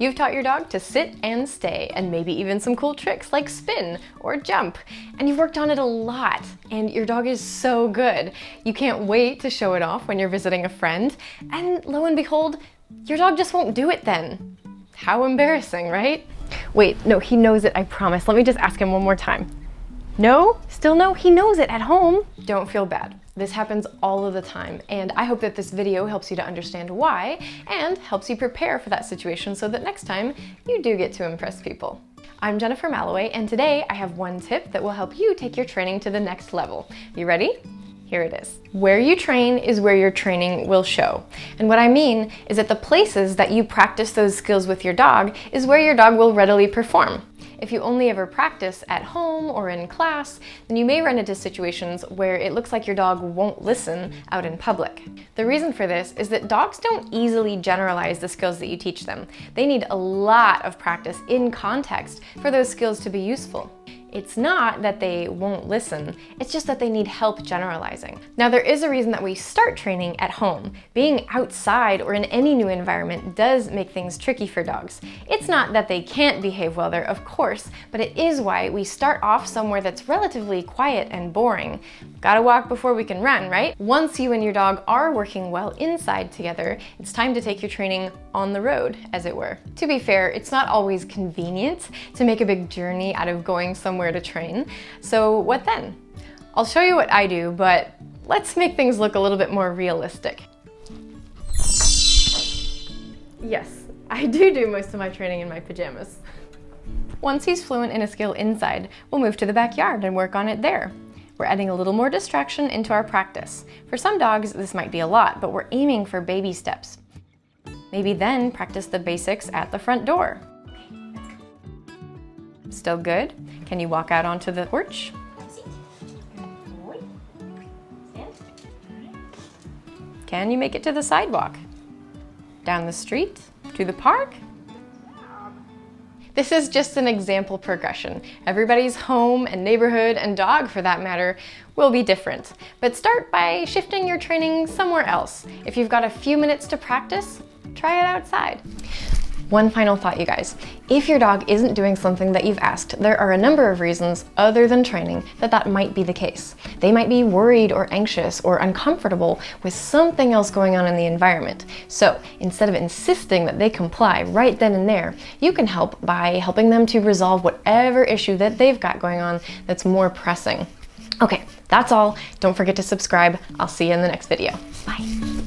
You've taught your dog to sit and stay, and maybe even some cool tricks like spin or jump. And you've worked on it a lot, and your dog is so good. You can't wait to show it off when you're visiting a friend, and lo and behold, your dog just won't do it then. How embarrassing, right? Wait, no, he knows it, I promise. Let me just ask him one more time. No? Still no? He knows it at home. Don't feel bad. This happens all of the time, and I hope that this video helps you to understand why and helps you prepare for that situation so that next time you do get to impress people. I'm Jennifer Malloway, and today I have one tip that will help you take your training to the next level. You ready? Here it is. Where you train is where your training will show. And what I mean is that the places that you practice those skills with your dog is where your dog will readily perform. If you only ever practice at home or in class, then you may run into situations where it looks like your dog won't listen out in public. The reason for this is that dogs don't easily generalize the skills that you teach them. They need a lot of practice in context for those skills to be useful. It's not that they won't listen, it's just that they need help generalizing. Now, there is a reason that we start training at home. Being outside or in any new environment does make things tricky for dogs. It's not that they can't behave well there, of course, but it is why we start off somewhere that's relatively quiet and boring. Gotta walk before we can run, right? Once you and your dog are working well inside together, it's time to take your training on the road, as it were. To be fair, it's not always convenient to make a big journey out of going somewhere to train. So what then? I'll show you what I do, but let's make things look a little bit more realistic. Yes, I do most of my training in my pajamas. Once he's fluent in a skill inside, we'll move to the backyard and work on it there. We're adding a little more distraction into our practice. For some dogs, this might be a lot, but we're aiming for baby steps. Maybe then practice the basics at the front door. Still good? Can you walk out onto the porch? Can you make it to the sidewalk? Down the street? To the park? This is just an example progression. Everybody's home and neighborhood and dog, for that matter, will be different. But start by shifting your training somewhere else. If you've got a few minutes to practice, try it outside. One final thought, you guys. If your dog isn't doing something that you've asked, there are a number of reasons other than training that might be the case. They might be worried or anxious or uncomfortable with something else going on in the environment. So instead of insisting that they comply right then and there, you can help by helping them to resolve whatever issue that they've got going on that's more pressing. Okay, that's all. Don't forget to subscribe. I'll see you in the next video. Bye.